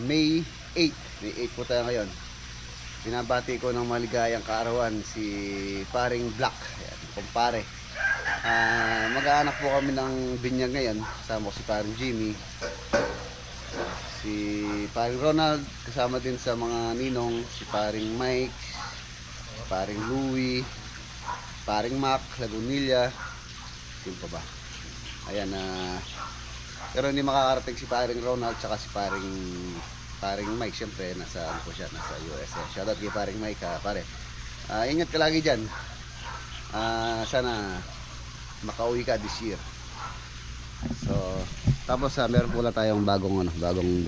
May 8. May 8 po tayo ngayon. Binabati ko ng maligayang kaarawan si paring Black. Ayan, kumpare. Mag-aanak po kami ng binyag ngayon. Kasama ko si paring Jimmy, si paring Ronald, kasama din sa mga ninong si paring Mike, paring Louie, paring Mac, Lagunilla. Yun pa ba? Ayan, pero hindi makakarating si paring Ronald tsaka si paring Mike. Siyempre nasa ano po siya, nasa US. Shoutout kay paring Mike, pare. Ingat ka lagi dyan. Sana makauwi ka this year. So tapos meron po tayong bagong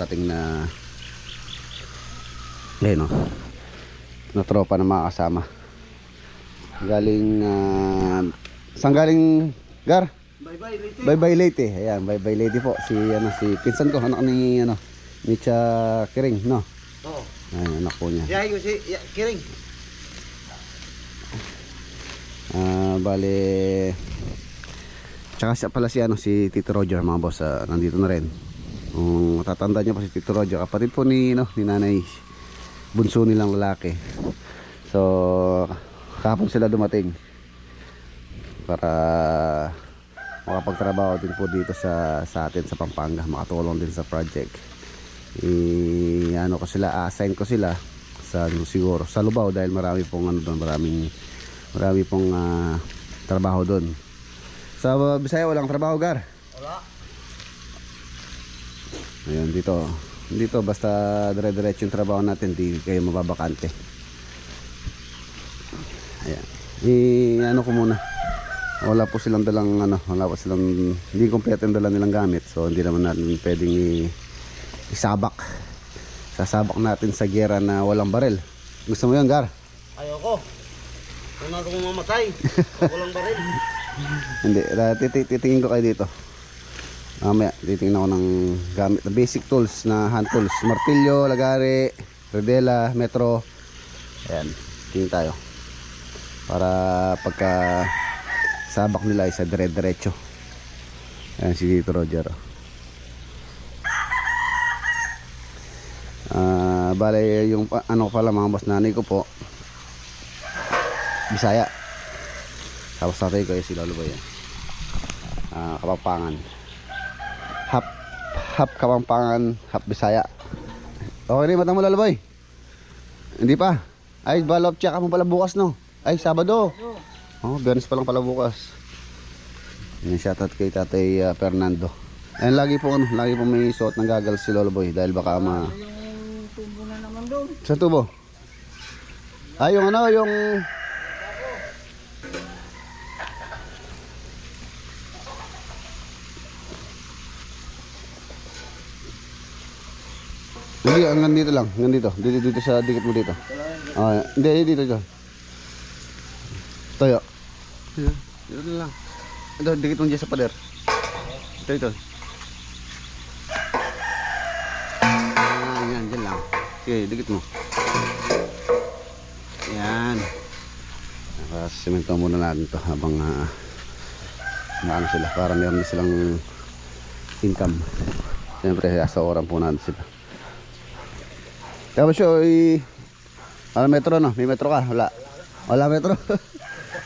dating na ayun, na tropa na mga kasama galing saan galing, Gar? Bye-bye Leyte. Ayan, bye-bye Leyte po. Si pinsan ko, anak ni Cha Kiring, no? Oo. Ayan, anak po niya. Yahay ko si Kiring. Bale, tsaka siya pala si Tito Roger, mga boss, nandito na rin. Matatanda niya pa si Tito Roger, kapatid po ni nanay, bunso nilang lalaki. So kahapon sila dumating para makapagtrabaho din po dito sa atin sa Pampanga, makatulong din sa project. Assign ko sila sa siguro sa Lubao dahil marami pong marami pong trabaho doon. Sa Bisaya walang trabaho, Gar? Wala. Ayun, dito basta dire-diretso yung trabaho natin, di kayo mababakante. Ayan, ko muna. Wala po silang dalang hindi kompleto yung dala nilang gamit. So hindi naman natin pwedeng isabak. Sasabak natin sa gera na walang barel. Gusto mo yun, Gar? Ayoko. Kung ako mamatay, walang baril. Hindi, titingin ko kayo dito. Mamaya, titingin ako ng gamit, basic tools na hand tools. Martilyo, lagari, redela, metro. Ayan, tingin tayo. Para pagka sabak nila isa dire-diretso. Ayan si Tito Roger. Bale yung pala mga boss, nanay ko po Bisaya. Tapos tatay ko si Lolo Boy. Kapampangan. Half Kapampangan, half Bisaya. Okay rin matang mo, Lolo Boy? Hindi pa? Ay, balop check mo pala bukas, no? Ay, Sabado. Biyernes pa lang pala bukas. Yan, shoutout kay Tatay Fernando. Ayun, lagi po may suot ng goggles si Lolo Boy dahil baka Yung tubo na naman doon. Sa tubo? Ay, yung hindi, hanggang dito lang. Hanggang dito. Dito sa dikit mo dito. Hindi, dito. Tayo. Dito lang. Ito, dikit mo dyan sa pader. Ito. Yan, dyan lang. Sige, dikit mo. Yan. Simento muna natin ito habang maano sila. Para meron silang income. Siyempre, sa oran po natin sila. Tapos ano metro, no? May metro ka? Wala metro.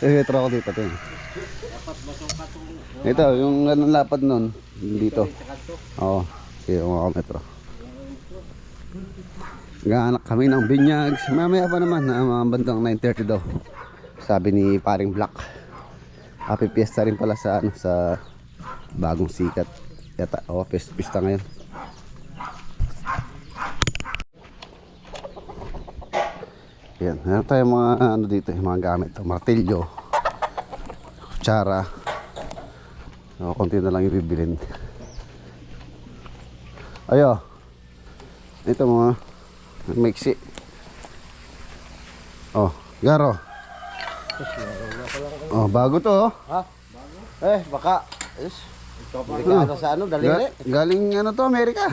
May metro ako dito. Ito, yung ganun lapad nun dito. Oo, sige, ako metro. Gaanak kami ng binyag. Mamaya pa naman, mga bandang 9:30 daw. Sabi ni paring Black. Happy Fiesta rin pala sa bagong sikat yata. Pista ngayon. Yan, meron tayong mga dito, yung mga gamit, martilyo, kutsara. Konti na lang yung bibilin. Ayo. Ito mga mixi. Garo. Bago to. Ha? Bago? Baka. Ito pa sa daliri. Galing to, Amerika.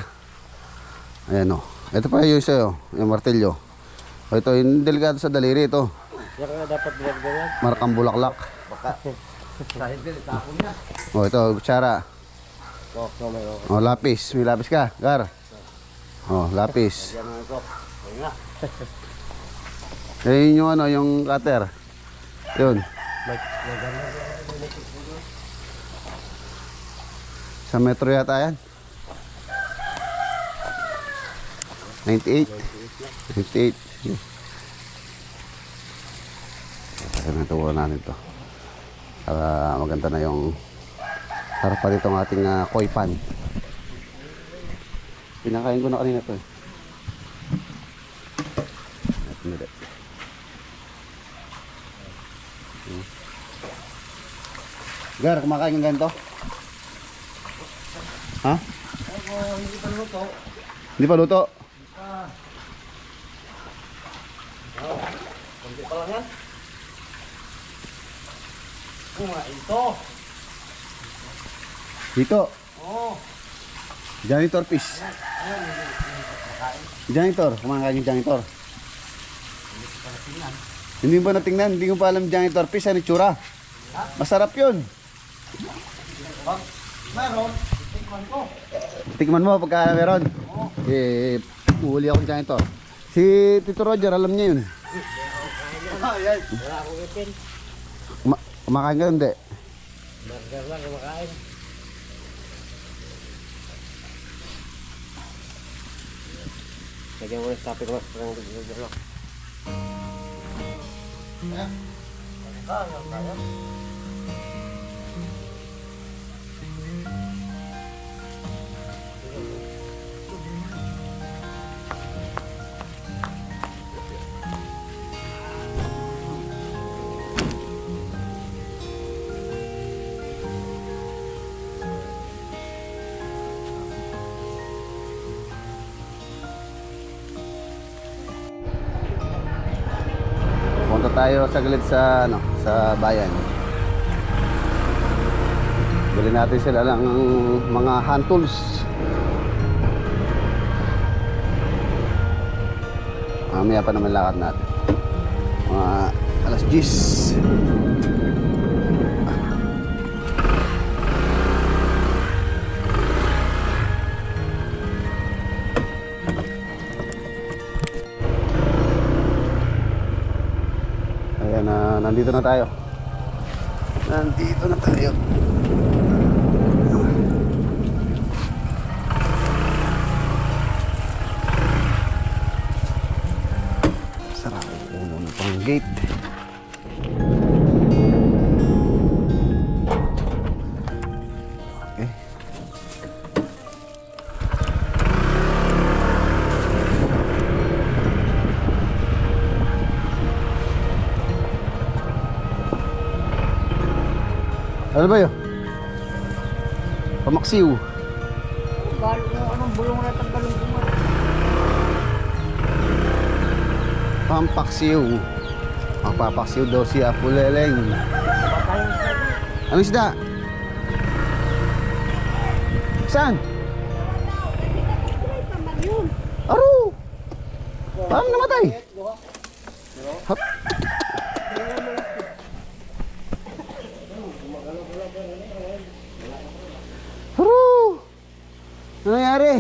Ayan ito pa yung isa yung martilyo. Ito yung delikado sa daliri ito. Yan dapat gawin. Markang bulaklak. Baka. Dahil tapon niya. Ito kutsara. Lapis. May lapis ka, Gar. Oh, lapis. Yan nga ito. Ayun nga. Eh, yun yung ano, yung cutter. Yun. Sa metro yata yan. 98. 98. Sige. Kasi natuwa natin to. Para maganda na yung harapan itong ating koi pan. Pinakain ko na kanina to eh. Gar, kumakain ng ganito? Ha? Hindi pa luto. Hindi pa luto? Kunti pa lang yan. Ito. Dito. Oo. Janitor fish. Janitor, kumakain yung janitor. Hindi mo ba natingnan? Hindi ko pa alam janitor fish, ano itsura? Masarap yun. Meron. Tikman ko. Tikman mo pagka meron. Eh, uhuli akong janitor. Si Tito Roger, alam niya yun. Ayan. Wala akong ipin. Kumakain ka hindi? Burger lang kumakain. Lagyan mo yung topic mas parang burger lang. Punta tayo saglit sa ano, sa bayan. Bili natin sila ng mga hand tools. Mamaya pa naman lakad natin. Mga alas 10. Ayan na, nandito na tayo. Nandito na tayo. Sarap. Puno na pang gate. Okay. Ano ba yun? Pamaksiw. Balo mo anong bulong na tanggalong kumar. Pampaksiw. Ang papaksiw daw si Apuleleng. Patayang sa Anong isda? Saan? Aro! Paano namatay? Hap. Aro! Ano nangyari?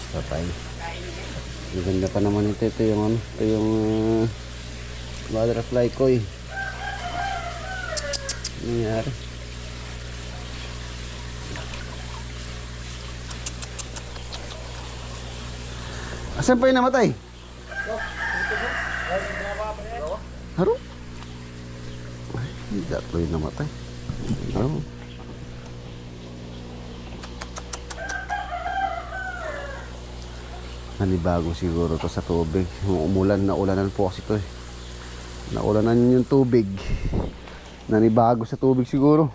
Patay. Ang ganda pa naman ito. Ito yung ano, ito yung butterfly koi. Ano nangyari? Asan pa yung namatay? Haro? Ay, hindi dapat yung namatay. Haro? Nanibago siguro to sa tubig. Umulan, naulanan po kasi to eh. Naulanan yung tubig. Nanibago sa tubig siguro.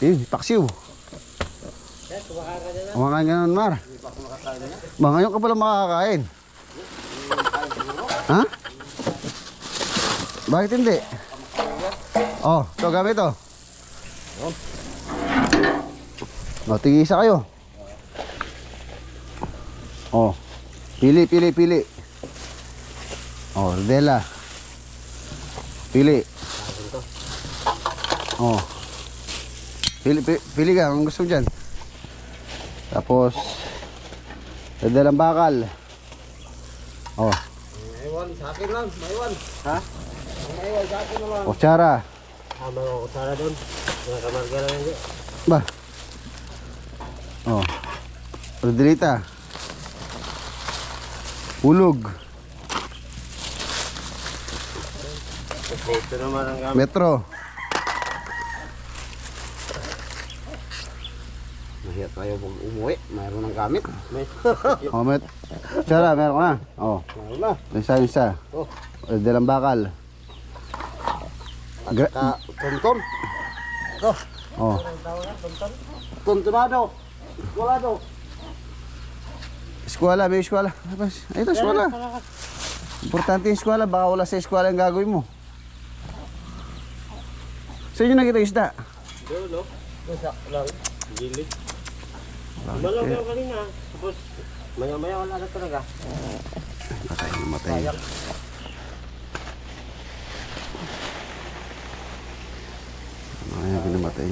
Paksiw. Kumakain ka nun, Mar. Ngayon ka pala makakain. Ha? Bakit hindi? Oh, ito gamit to. O, tigisa kayo. Oh, pili. Oh, Rodela. Pili. Oh. Pili ka kung gusto mo dyan. Tapos Rodelang bakal. Oh. Maiwan, sa akin lang. Maiwan. Ha? Maiwan, sa akin naman. Kutsara. Mga kutsara doon. Mga kamarga lang yun. Ba. Oh. Rodelita. Hulog. Ito naman ang gamit. Metro. Mahirap tayo pag umuwi. Mayroon ng gamit. May. Oh, kutsara, meron ka na. Oh. Mayroon na. Isa. Oh. Rodelang bakal. At saka tonton. Ito. Oh. Tontonado. Eskwalado. Eskwela, may eskwela. Ay, ito, eskwela. Importante yung eskwela. Baka wala sa eskwela yung gagawin mo. Saan nyo nakita yung isda? Doon, no? Nasa lang. Gilid. Malaw lang kanina. Tapos, maya-maya wala na talaga. Namatay. Ay, pinamatay.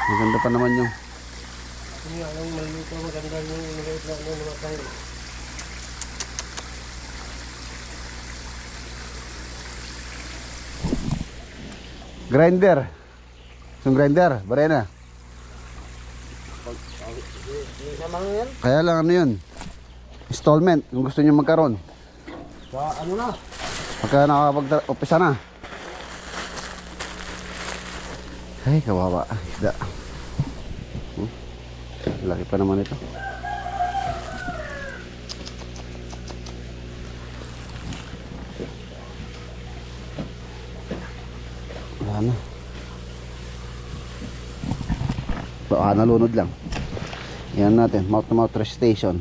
Maganda pa naman yung Hindi nga lang malito. Maganda yung maliit lang na namatay. grinder. Yung grinder, barena. Sama nga yan. Kaya lang ano yun? Installment, kung gusto nyo magkaroon. Sa ano na? Pagka nakapag-upisa na. Ay, kawawa. Isda. Laki pa naman ito. Wala na. Baka nalunod lang. Yan natin, mouth to mouth resuscitation.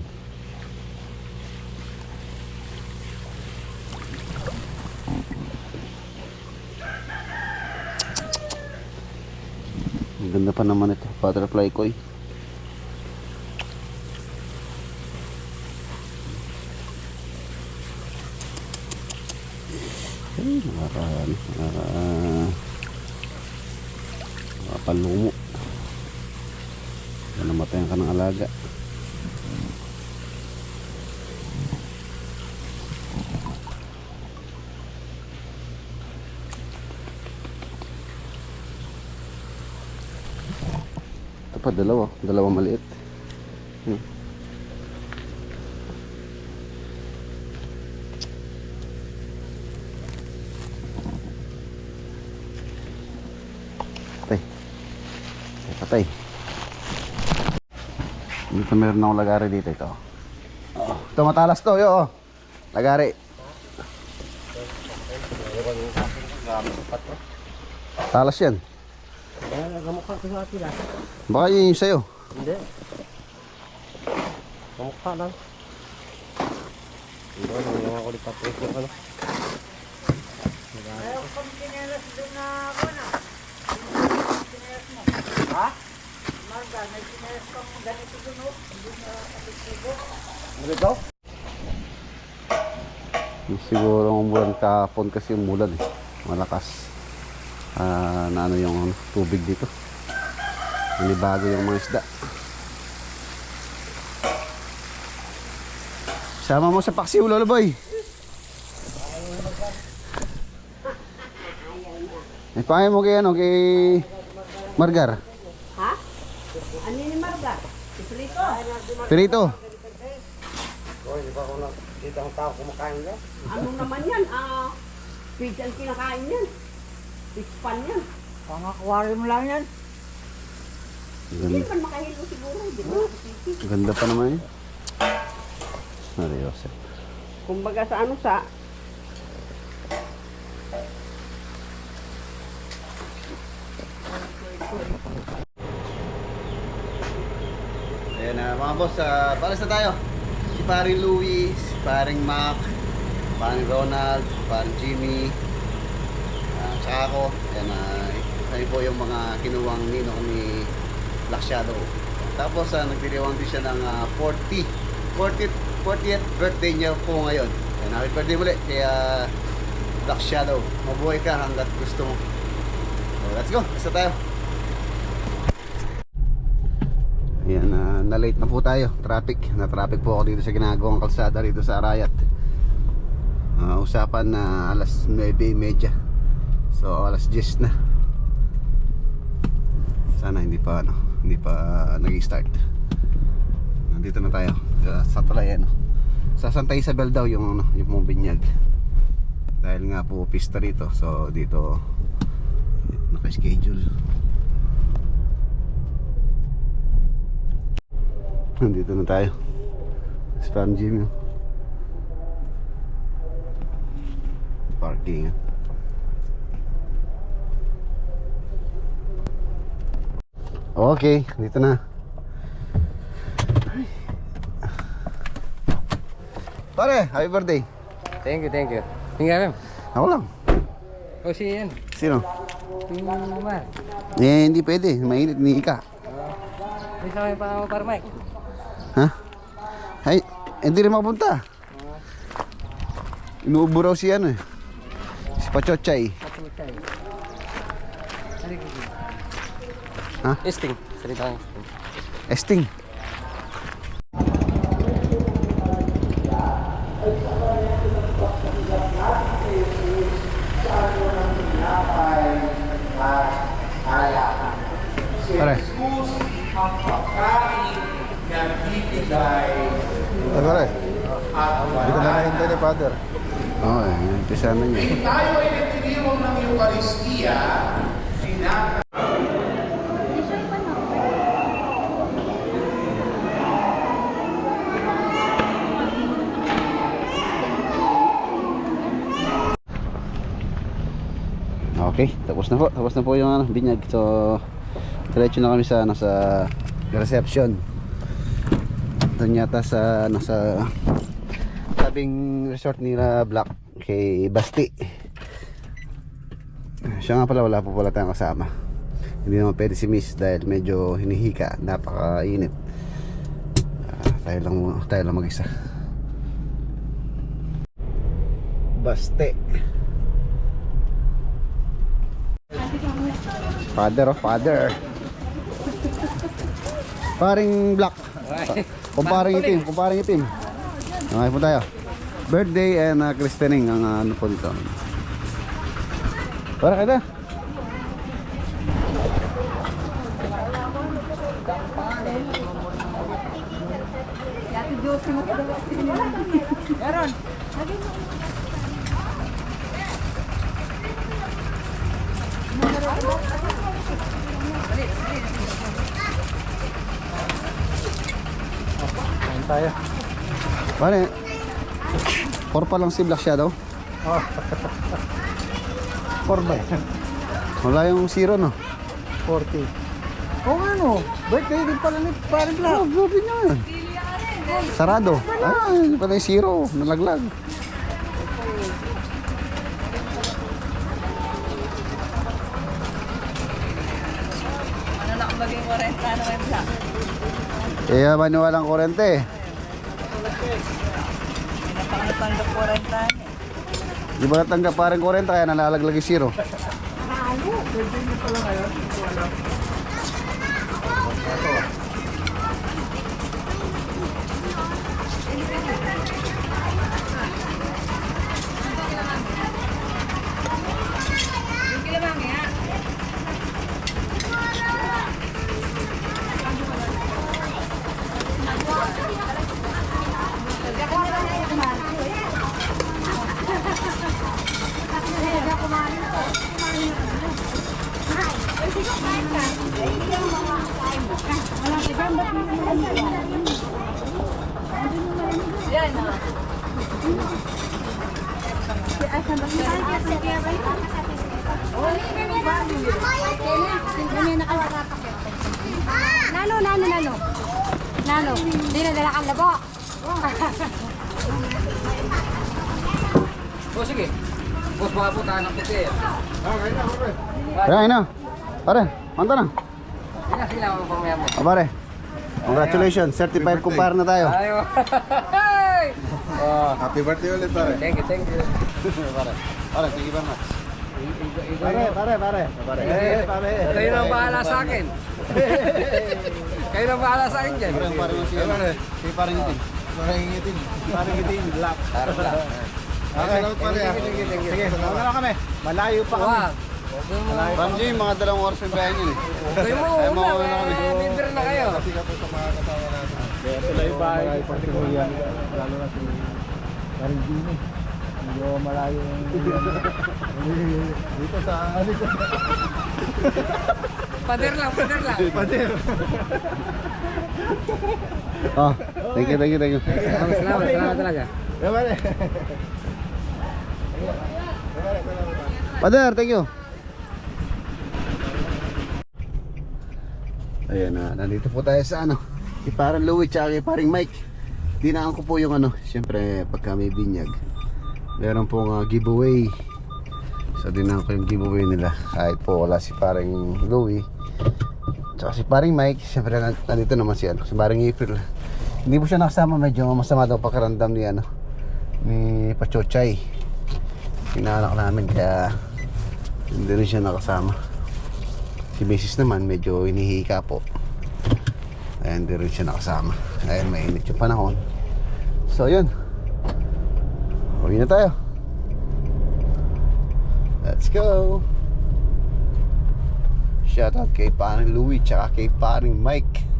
Ang ganda pa naman ito, butterfly koi. Ay, nakapalumo. Namatayan ka ng alaga. Ito pa, dalawa maliit. Patay. Dito meron akong lagari dito ito. Ito matalas to, yo. Lagari. Talas yan. Kamukha ko sa atin ah. Baka yun yung sa'yo. Hindi. Kamukha lang. Hindi ko nang ako lipat ko ano. Ayaw kong kinelas doon na ako na. Kinelas mo. Ha? Marga, may kinelas kong ganito doon o. Doon sa kapitigo. Ano ito? Siguro ang umulan kahapon kasi umulan eh. Malakas. Na ano yung tubig dito. Nanibago yung mga isda. Sama mo sa paksiw, Lolo Boy. Ipahay mo kay kay Margar. Ha? Ano ni Marga? Iprito. Pirito. Hoy, di ba ako nakita ang tao kumakain niya? Ano naman yan? Pizza ang kinakain yan. Pispan yan. Pang-aquarium lang yan. Hindi man makahilo siguro. Di ba? Ganda pa naman yun. Seryoso. Kumbaga sa ano sa... Ayan na mga boss, pares na tayo. Si paring Louie, si paring Mac, paring Ronald, paring Jimmy, tsaka ako. Ayan na, kami po yung mga kinuwang ninong ni Black Shadow. Tapos nagdiriwang din siya ng 40 40th birthday niya po ngayon. And happy birthday muli kay Black Shadow. Mabuhay ka hanggat gusto mo. So, let's go, basta tayo. Ayan, na-late na po tayo. Na-traffic po ako dito sa ginagawang kalsada dito sa Arayat. Usapan na alas 9:30. So alas 10 na. Sana hindi pa nag-start. Nandito na tayo sa Talayan. Sa Santa Isabel daw yung yung binyag. Dahil nga po pista rito. So dito naka-schedule. Nandito na tayo. Spam gym yun. Parking. Okay, dito na. Pare, happy birthday. Thank you. Tingnan mo. Ako lang. O si yan. Sino? Tingnan. Eh, hindi pwede. Mainit ni Ika. May sama pa ako para Mike. Ha? Ay, hindi rin makapunta. Inuubo raw si ano eh. Si Pachochay. Ha? Esting. Salita ng Esting. esting. Pare. Pare. Hindi ko na nahintay ni Father. Oo, umpisa na niya. Tayo ay nagtiriwang ng Eucharistia, Okay, tapos na po yung binyag. So diretso na kami sa reception. Doon yata sa tabing resort nila Black kay Basti. Siya nga pala, wala po pala tayong kasama. Hindi naman pwede si Miss dahil medyo hinihika, napakainit. Tayo lang mag-isa. Basti. Father. Paring Black. Kumparing itim. Okay po tayo. Birthday and christening ang ano po dito. Para kada. Tayo. Pare. 4 pa lang si Black Shadow. Oh. 4 ba? Wala yung 0 no. 40. Oo nga no. Birthday din pala ni Parang Black. Oh, grabe niya yun. Sarado. Ay, pala yung 0. Nalaglag. Ano na kung maging 40 na may Black? Kaya maniwalang kurente. Natanggap 40 eh. Di ba natanggap parang 40 kaya nalalaglag yung 0. Nano, hindi na dala kang labo. O sige. Boss, baka puntahan ng puti. Ayan na. Pare, manta na. Sige lang ako pamaya mo. Pare, congratulations. Certified kumpare na tayo. Ayo. Happy birthday ulit, pare. Thank you, thank you. Pare, thank you very much. Pare. Kayo nang bahala sa akin. Kayo nang bahala sa akin dyan. Pare mo siya. Si parang itin. Parang itin, black. Okay, salamat pare. Sige, salamat na kami. Malayo pa kami. Ramji, mga 2 oras yung bayan yun eh. Kayo mo Ay, mga una, una kami. libre na kayo. Kasi ka po sa mga kasama natin. Kaya pala yung bahay ko pati ko yan. Lalo na si Maringini. Medyo malayo yung dito sa Pader lang. Oh, thank you. Salamat talaga. Father, thank you. Ayan na, nandito po tayo sa kay parang Louie tsaka kay paring Mike. Dinaan ko po yung siyempre pagka may binyag meron pong giveaway. So dinaan ko yung giveaway nila kahit po wala si paring Louie tsaka si paring Mike. Siyempre nandito naman si paring April. Hindi po siya nakasama, medyo masama daw pakiramdam ni ni Pachochay, inaanak namin, kaya hindi rin siya nakasama. Si Mrs. naman medyo hinihika po, kaya hindi rin siya nakasama. Ayan, mainit yung panahon. So yun, uwi na tayo. Let's go. Shoutout kay paring Louie tsaka kay paring Mike.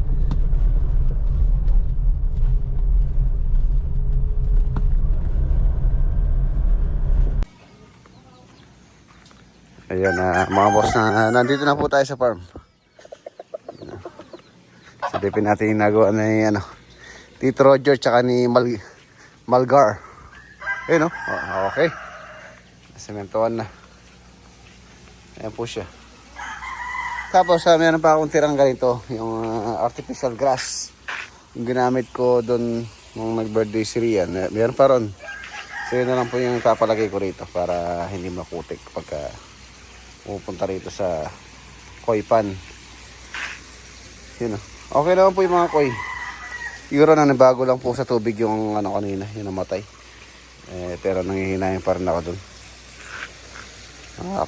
Ayan mga boss, na nandito na po tayo sa farm. Silipin natin yung nagawa na ni Tito Roger tsaka ni Malgar. Ayun okay. Sementohan na. Ayan po siya. Tapos meron pa akong tirang ganito, yung artificial grass. Yung ginamit ko doon nung nag-birthday si Rian. Meron pa ron. So yun na lang po yung papalagay ko rito para hindi makutik pagka pupunta rito sa koi pan. Yun okay naman po yung mga koi. Siguro na nabago lang po sa tubig yung kanina, yung namatay. Pero nanghihinayan pa rin ako dun.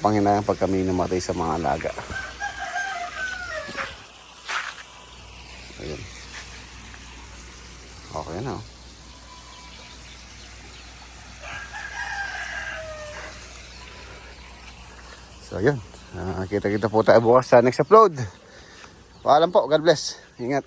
Panghinayang pag kami namatay sa mga alaga. Ayun. Okay na. So yun, kita-kita po tayo bukas sa next upload. Paalam po, God bless. Ingat.